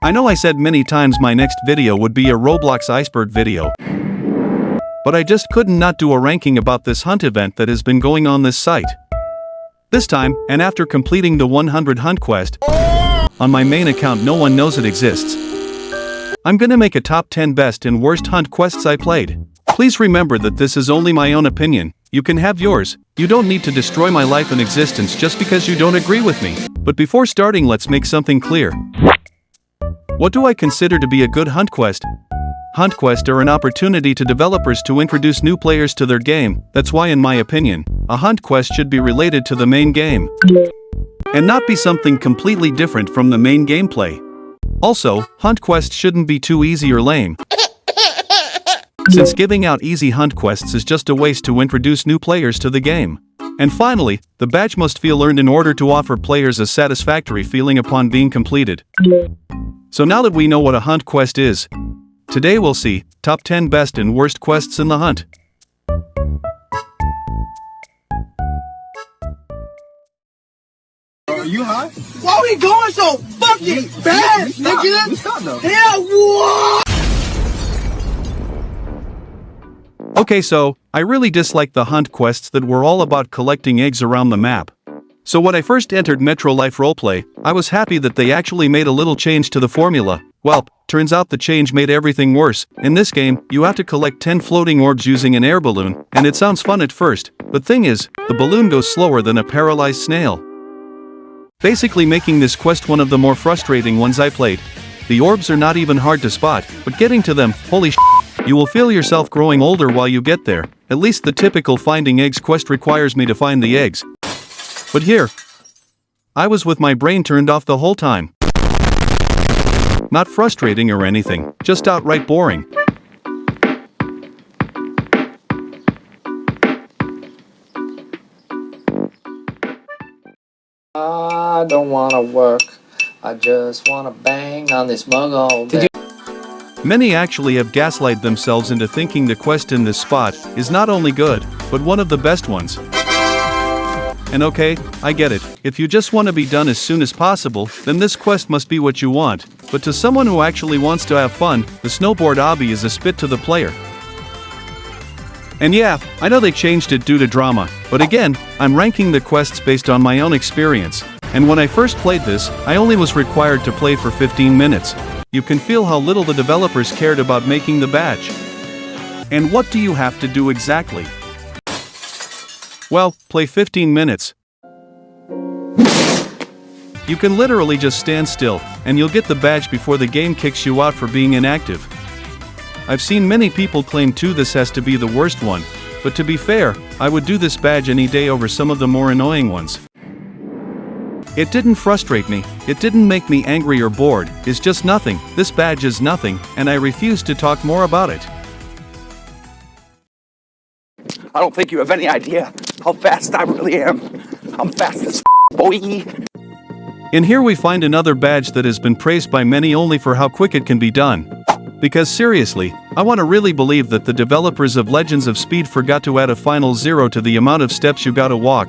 I know I said many times my next video would be a Roblox iceberg video, but I just couldn't not do a ranking about this hunt event that has been going on this site. This time, and after completing the 100 hunt quest, on my main account no one knows it exists. I'm gonna make a top 10 best and worst hunt quests I played. Please remember that this is only my own opinion. You can have yours. You don't need to destroy my life and existence just because you don't agree with me. But before starting, let's make something clear. What do I consider to be a good hunt quest? Hunt quests are an opportunity to developers to introduce new players to their game. That's why, in my opinion, a hunt quest should be related to the main game and not be something completely different from the main gameplay. Also, hunt quests shouldn't be too easy or lame, since giving out easy hunt quests is just a waste to introduce new players to the game. And finally, the badge must feel earned in order to offer players a satisfactory feeling upon being completed. So now that we know what a hunt quest is, today we'll see top 10 best and worst quests in the hunt. Are you high? Why are we going so fucking fast, nigga? We stopped though. Yeah, what? Okay, so, I really disliked the hunt quests that were all about collecting eggs around the map. So when I first entered Metro Life Roleplay, I was happy that they actually made a little change to the formula. Well, turns out the change made everything worse. In this game, you have to collect 10 floating orbs using an air balloon, and it sounds fun at first, but thing is, the balloon goes slower than a paralyzed snail, basically making this quest one of the more frustrating ones I played. The orbs are not even hard to spot, but getting to them, holy sh**, you will feel yourself growing older while you get there. At least the typical finding eggs quest requires me to find the eggs. But here, I was with my brain turned off the whole time. Not frustrating or anything, just outright boring. I don't wanna work, I just wanna bang on this mug all day. Many actually have gaslighted themselves into thinking the quest in this spot is not only good, but one of the best ones. And okay, I get it, if you just want to be done as soon as possible, then this quest must be what you want. But to someone who actually wants to have fun, the Snowboard Obby is a spit to the player. And yeah, I know they changed it due to drama, but again, I'm ranking the quests based on my own experience. And when I first played this, I only was required to play for 15 minutes. You can feel how little the developers cared about making the badge. And what do you have to do exactly? Well, play 15 minutes. You can literally just stand still, and you'll get the badge before the game kicks you out for being inactive. I've seen many people claim too this has to be the worst one, but to be fair, I would do this badge any day over some of the more annoying ones. It didn't frustrate me, it didn't make me angry or bored, it's just nothing, this badge is nothing, and I refuse to talk more about it. I don't think you have any idea how fast I really am. I'm fast as boy. In here we find another badge that has been praised by many only for how quick it can be done. Because seriously, I want to really believe that the developers of Legends of Speed forgot to add a final 0 to the amount of steps you gotta walk.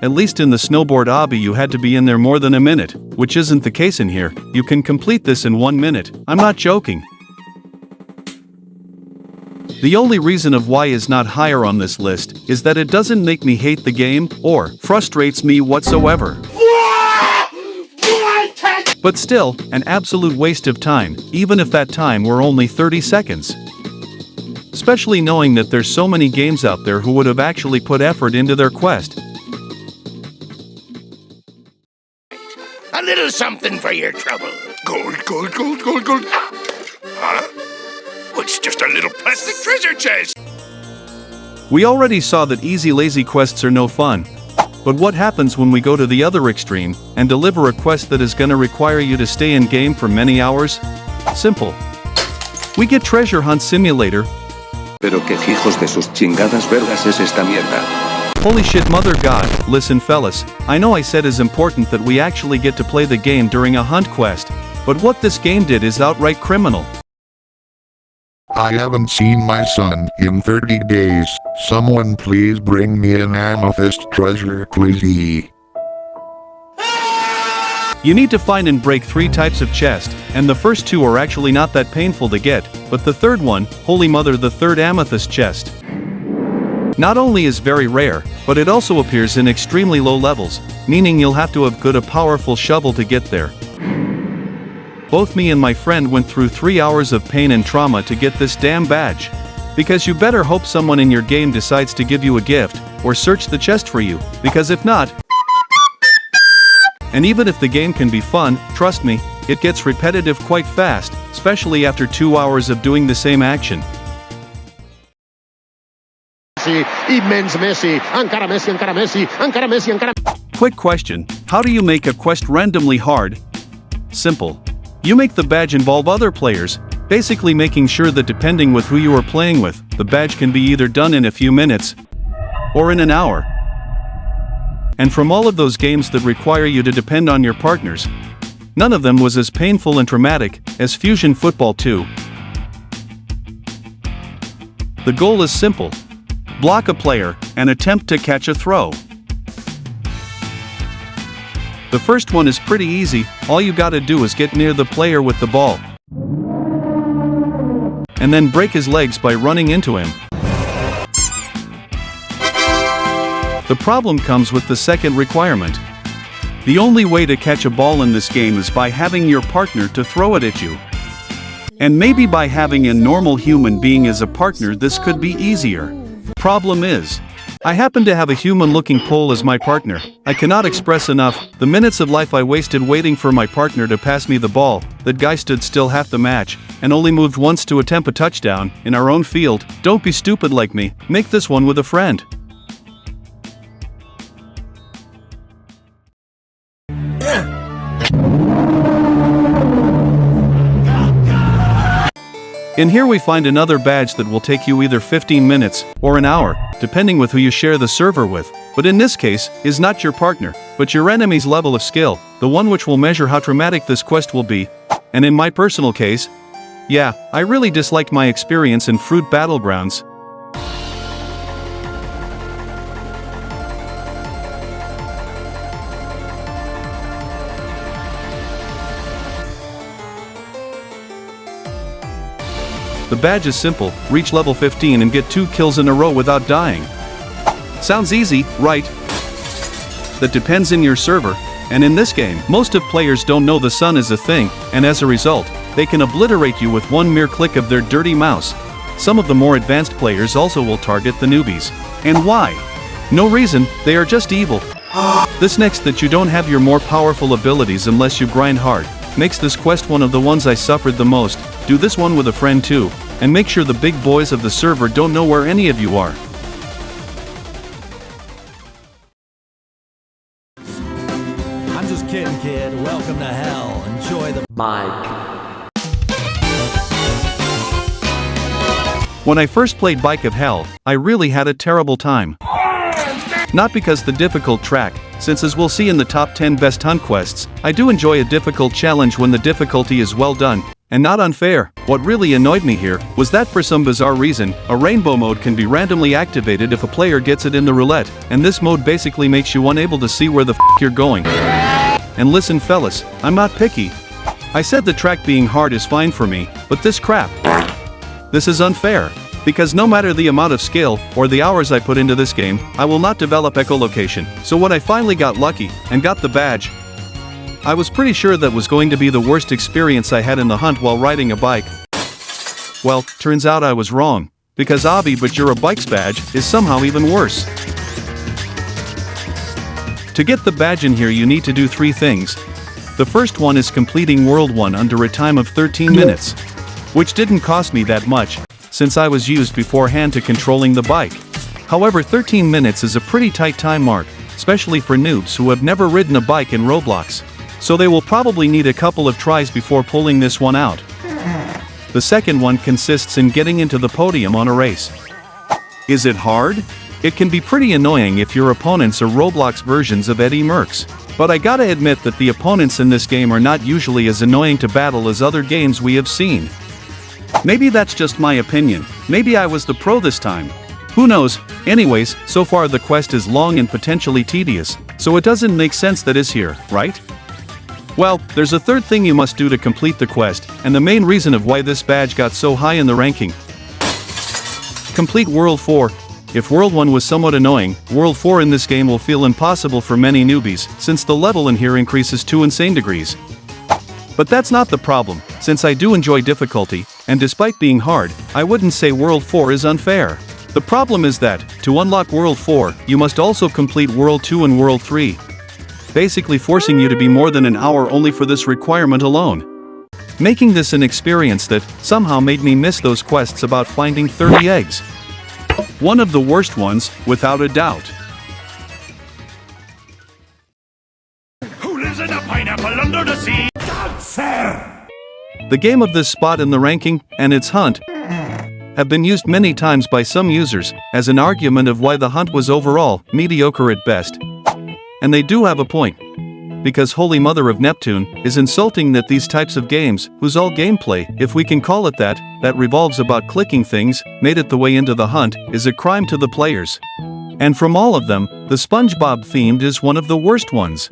At least in the Snowboard Obby you had to be in there more than a minute, which isn't the case in here. You can complete this in 1 minute, I'm not joking. The only reason of why is not higher on this list is that it doesn't make me hate the game or frustrates me whatsoever. But still, an absolute waste of time, even if that time were only 30 seconds. Especially knowing that there's so many games out there who would have actually put effort into their quest. A little something for your trouble. Gold, gold, gold, gold, gold. Huh? Oh, it's just a little plastic treasure chest. We already saw that easy lazy quests are no fun. But what happens when we go to the other extreme and deliver a quest that is gonna require you to stay in game for many hours? Simple. We get Treasure Hunt Simulator. Pero que hijos de sus chingadas vergas es esta mierda. Holy shit, mother god. Listen fellas, I know I said it's important that we actually get to play the game during a hunt quest, but what this game did is outright criminal. I haven't seen my son in 30 days. Someone please bring me an amethyst treasure, please. You need to find and break 3 types of chest, and the first 2 are actually not that painful to get, but the third one, holy mother, the third amethyst chest, not only is very rare, but it also appears in extremely low levels, meaning you'll have to have good a powerful shovel to get there. Both me and my friend went through 3 hours of pain and trauma to get this damn badge. Because you better hope someone in your game decides to give you a gift, or search the chest for you, because if not, and even if the game can be fun, trust me, it gets repetitive quite fast, especially after 2 hours of doing the same action. Immens Messi, encara Messi, encara Messi, encara Messi, encara... Quick question, how do you make a quest randomly hard? Simple. You make the badge involve other players, basically making sure that depending with who you are playing with, the badge can be either done in a few minutes, or in an hour. And from all of those games that require you to depend on your partners, none of them was as painful and traumatic as Fusion Football 2. The goal is simple. Block a player, and attempt to catch a throw. The first one is pretty easy, all you gotta do is get near the player with the ball, and then break his legs by running into him. The problem comes with the second requirement. The only way to catch a ball in this game is by having your partner to throw it at you. And maybe by having a normal human being as a partner this could be easier. Problem is, I happen to have a human-looking pole as my partner. I cannot express enough the minutes of life I wasted waiting for my partner to pass me the ball. That guy stood still half the match, and only moved once to attempt a touchdown, in our own field. Don't be stupid like me, make this one with a friend. In here we find another badge that will take you either 15 minutes, or an hour, depending with who you share the server with, but in this case, is not your partner, but your enemy's level of skill, the one which will measure how traumatic this quest will be. And in my personal case, yeah, I really disliked my experience in Fruit Battlegrounds. The badge is simple, reach level 15 and get 2 kills in a row without dying. Sounds easy, right? That depends in your server, and in this game, most of players don't know the sun is a thing, and as a result, they can obliterate you with one mere click of their dirty mouse. Some of the more advanced players also will target the newbies. And why? No reason, they are just evil. This next that you don't have your more powerful abilities unless you grind hard, makes this quest one of the ones I suffered the most. Do this one with a friend too, and make sure the big boys of the server don't know where any of you are. I'm just kidding, kid. Welcome to hell. Enjoy the bike. When I first played Bike of Hell, I really had a terrible time. Not because the difficult track, since as we'll see in the top 10 best hunt quests, I do enjoy a difficult challenge when the difficulty is well done, and not unfair. What really annoyed me here, was that for some bizarre reason, a rainbow mode can be randomly activated if a player gets it in the roulette, and this mode basically makes you unable to see where the f you're going. And listen fellas, I'm not picky. I said the track being hard is fine for me, but this crap. This is unfair. Because no matter the amount of skill, or the hours I put into this game, I will not develop echolocation. So when I finally got lucky, and got the badge, I was pretty sure that was going to be the worst experience I had in the hunt while riding a bike. Well, turns out I was wrong. Because Obby but you're a bike's badge, is somehow even worse. To get the badge in here you need to do 3 things. The first one is completing World 1 under a time of 13 minutes. Which didn't cost me that much, since I was used beforehand to controlling the bike. However, 13 minutes is a pretty tight time mark, especially for noobs who have never ridden a bike in Roblox. So they will probably need a couple of tries before pulling this one out. The second one consists in getting into the podium on a race. Is it hard? It can be pretty annoying if your opponents are Roblox versions of Eddie Merckx. But I gotta admit that the opponents in this game are not usually as annoying to battle as other games we have seen. Maybe that's just my opinion, maybe I was the pro this time. Who knows? Anyways, so far the quest is long and potentially tedious, so it doesn't make sense that is here, right? Well, there's a third thing you must do to complete the quest, and the main reason of why this badge got so high in the ranking. Complete World 4. If World 1 was somewhat annoying, World 4 in this game will feel impossible for many newbies, since the level in here increases to insane degrees. But that's not the problem, since I do enjoy difficulty, and despite being hard, I wouldn't say World 4 is unfair. The problem is that, to unlock World 4, you must also complete World 2 and World 3. Basically forcing you to be more than an hour only for this requirement alone. Making this an experience that somehow made me miss those quests about finding 30 eggs. One of the worst ones, without a doubt. Who lives in a pineapple under the sea? Fair. The game of this spot in the ranking, and its hunt, have been used many times by some users as an argument of why the hunt was overall mediocre at best. And they do have a point. Because Holy Mother of Neptune is insulting that these types of games, whose all gameplay, if we can call it that revolves about clicking things, made it the way into the hunt, is a crime to the players. And from all of them, the SpongeBob themed is one of the worst ones.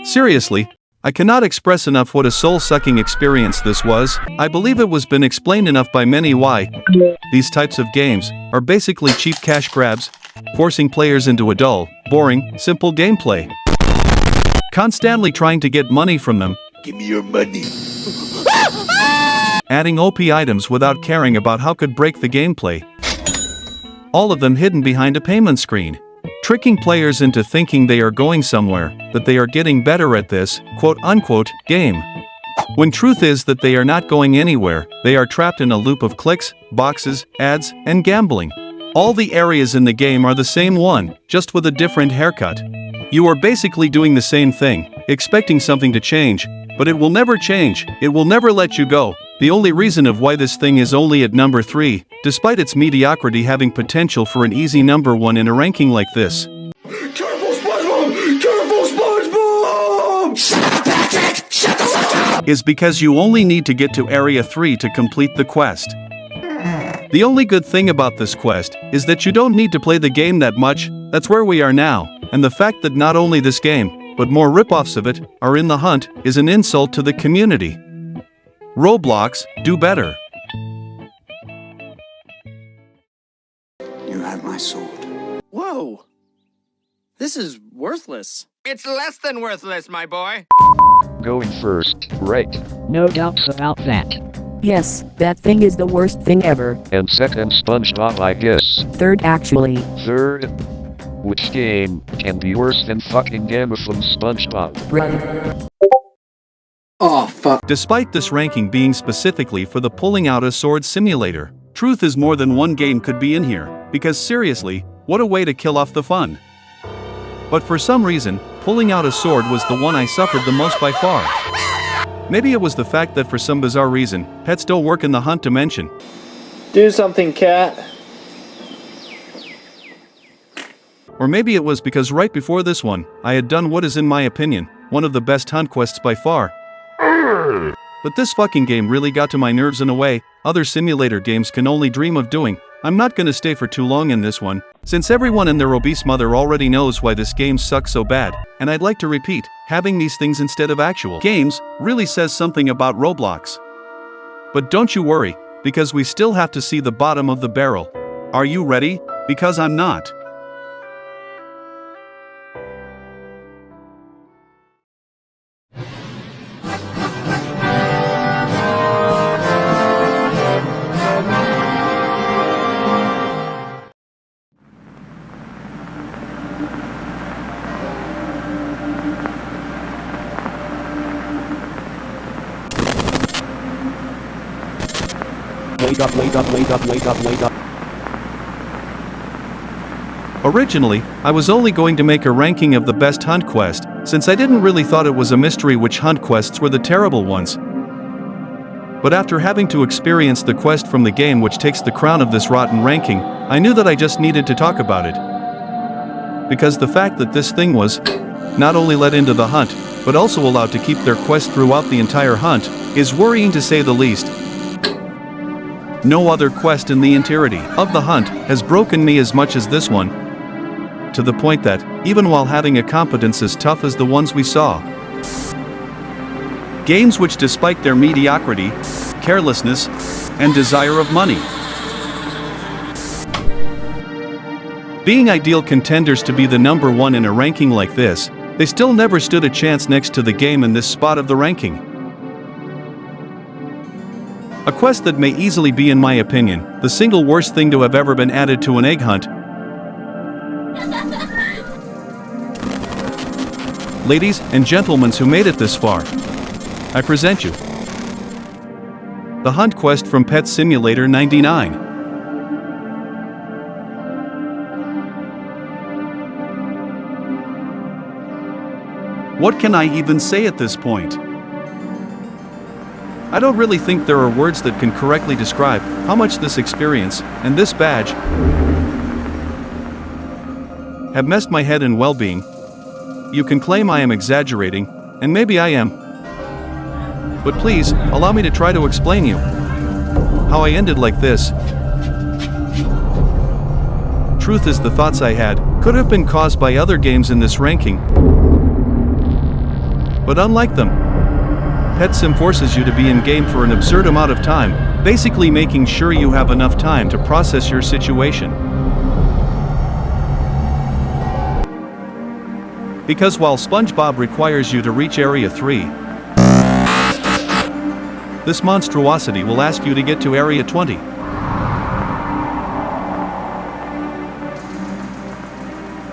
Seriously, I cannot express enough what a soul-sucking experience this was. I believe it was been explained enough by many why these types of games are basically cheap cash grabs, forcing players into a dull, boring, simple gameplay. Constantly trying to get money from them. Give me your money. Adding OP items without caring about how could break the gameplay. All of them hidden behind a payment screen. Tricking players into thinking they are going somewhere, that they are getting better at this, quote-unquote, game. When truth is that they are not going anywhere, they are trapped in a loop of clicks, boxes, ads, and gambling. All the areas in the game are the same one, just with a different haircut. You are basically doing the same thing, expecting something to change, but it will never change, it will never let you go. The only reason of why this thing is only at number 3, despite its mediocrity having potential for an easy number 1 in a ranking like this. Careful, SpongeBob! Careful, SpongeBob! Shut up, Patrick! Shut the fuck up! Is because you only need to get to Area 3 to complete the quest. The only good thing about this quest is that you don't need to play the game that much, that's where we are now, and the fact that not only this game, but more rip-offs of it, are in the hunt, is an insult to the community. Roblox, do better. You have my sword. Whoa. This is worthless. It's less than worthless, my boy. Going first, right? No doubts about that. Yes, that thing is the worst thing ever. And second, SpongeBob, I guess. Third, actually. Third? Which game can be worse than fucking Game from SpongeBob? Right. Oh, fuck. Despite this ranking being specifically for the pulling out a sword simulator, truth is more than one game could be in here, because seriously, what a way to kill off the fun. But for some reason, pulling out a sword was the one I suffered the most by far. Maybe it was the fact that for some bizarre reason, pets don't work in the hunt dimension. Do something, cat. Or maybe it was because right before this one, I had done what is in my opinion, one of the best hunt quests by far. But this fucking game really got to my nerves in a way other simulator games can only dream of doing. I'm not gonna stay for too long in this one, since everyone and their obese mother already knows why this game sucks so bad, and I'd like to repeat, having these things instead of actual games really says something about Roblox. But don't you worry, because we still have to see the bottom of the barrel. Are you ready? Because I'm not. Wake up, wake up, wake up, wake up, wake up. Originally, I was only going to make a ranking of the best hunt quest, since I didn't really thought it was a mystery which hunt quests were the terrible ones. But after having to experience the quest from the game which takes the crown of this rotten ranking, I knew that I just needed to talk about it. Because the fact that this thing was not only let into the hunt, but also allowed to keep their quest throughout the entire hunt, is worrying to say the least. No other quest in the entirety of the hunt has broken me as much as this one, to the point that even while having a competence as tough as the ones we saw. Games which, despite their mediocrity, carelessness, and desire of money, being ideal contenders to be the number one in a ranking like this, they still never stood a chance next to the game in this spot of the ranking. A quest that may easily be, in my opinion, the single worst thing to have ever been added to an egg hunt. Ladies and gentlemen who made it this far, I present you the Hunt Quest from Pet Simulator 99. What can I even say at this point? I don't really think there are words that can correctly describe how much this experience and this badge have messed my head and well-being. You can claim I am exaggerating, and maybe I am. But please, allow me to try to explain you how I ended like this. Truth is, the thoughts I had could have been caused by other games in this ranking. But unlike them, Pet Sim forces you to be in game for an absurd amount of time, basically making sure you have enough time to process your situation. Because while SpongeBob requires you to reach Area 3, this monstrosity will ask you to get to Area 20.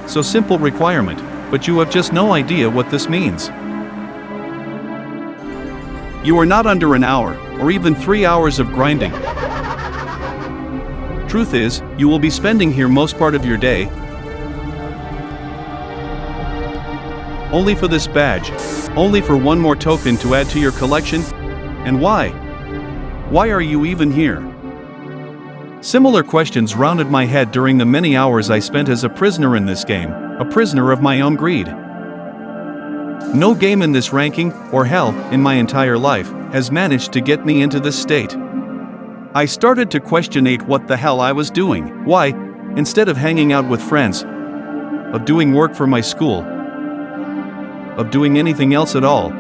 So simple requirement, but you have just no idea what this means. You are not under an hour, or even 3 hours of grinding. Truth is, you will be spending here most part of your day, only for this badge, only for one more token to add to your collection. And why? Why are you even here? Similar questions rounded my head during the many hours I spent as a prisoner in this game, a prisoner of my own greed. No game in this ranking, or hell, in my entire life, has managed to get me into this state. I started to questionate what the hell I was doing. Why, instead of hanging out with friends, of doing work for my school, of doing anything else at all,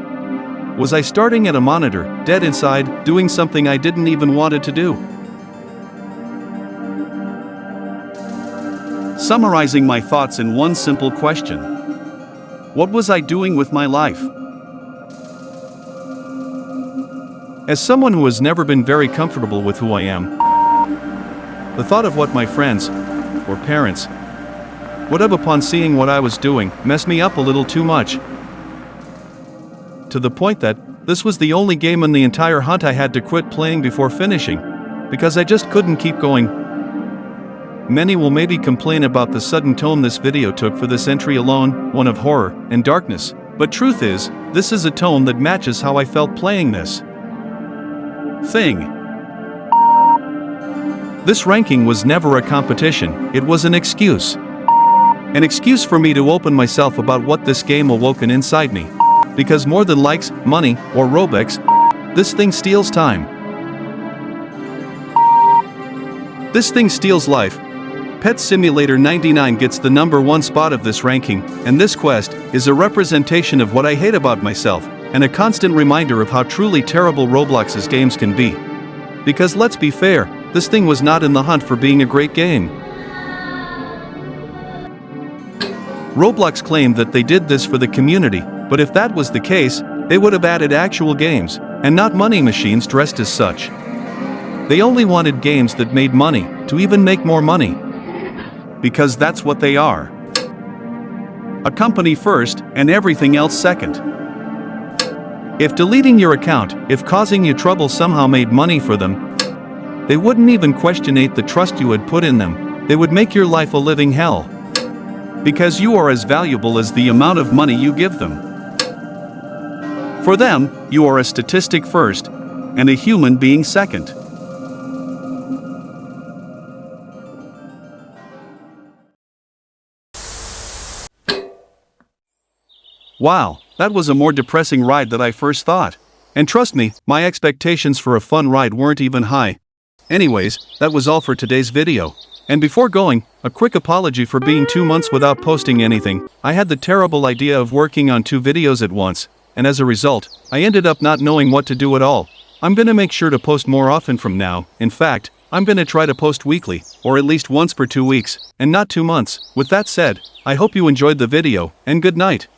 was I starting at a monitor, dead inside, doing something I didn't even wanted to do? Summarizing my thoughts in one simple question: what was I doing with my life? As someone who has never been very comfortable with who I am, the thought of what my friends, or parents, would have upon seeing what I was doing messed me up a little too much. To the point that this was the only game in the entire hunt I had to quit playing before finishing, because I just couldn't keep going. Many will maybe complain about the sudden tone this video took for this entry alone, one of horror and darkness, but truth is, this is a tone that matches how I felt playing this thing. This ranking was never a competition, it was an excuse. An excuse for me to open myself about what this game awoken inside me. Because more than likes, money, or Robux, this thing steals time. This thing steals life. Pet Simulator 99 gets the #1 spot of this ranking, and this quest is a representation of what I hate about myself, and a constant reminder of how truly terrible Roblox's games can be. Because let's be fair, this thing was not in the hunt for being a great game. Roblox claimed that they did this for the community, but if that was the case, they would have added actual games, and not money machines dressed as such. They only wanted games that made money, to even make more money. Because that's what they are. A company first, and everything else second. If deleting your account, if causing you trouble somehow made money for them, they wouldn't even questionate the trust you had put in them, they would make your life a living hell. Because you are as valuable as the amount of money you give them. For them, you are a statistic first, and a human being second. Wow, that was a more depressing ride than I first thought. And trust me, my expectations for a fun ride weren't even high. Anyways, that was all for today's video. And before going, a quick apology for being 2 months without posting anything. I had the terrible idea of working on 2 videos at once, and as a result, I ended up not knowing what to do at all. I'm gonna make sure to post more often from now. In fact, I'm gonna try to post weekly, or at least once per 2 weeks, and not 2 months. With that said, I hope you enjoyed the video, and good night.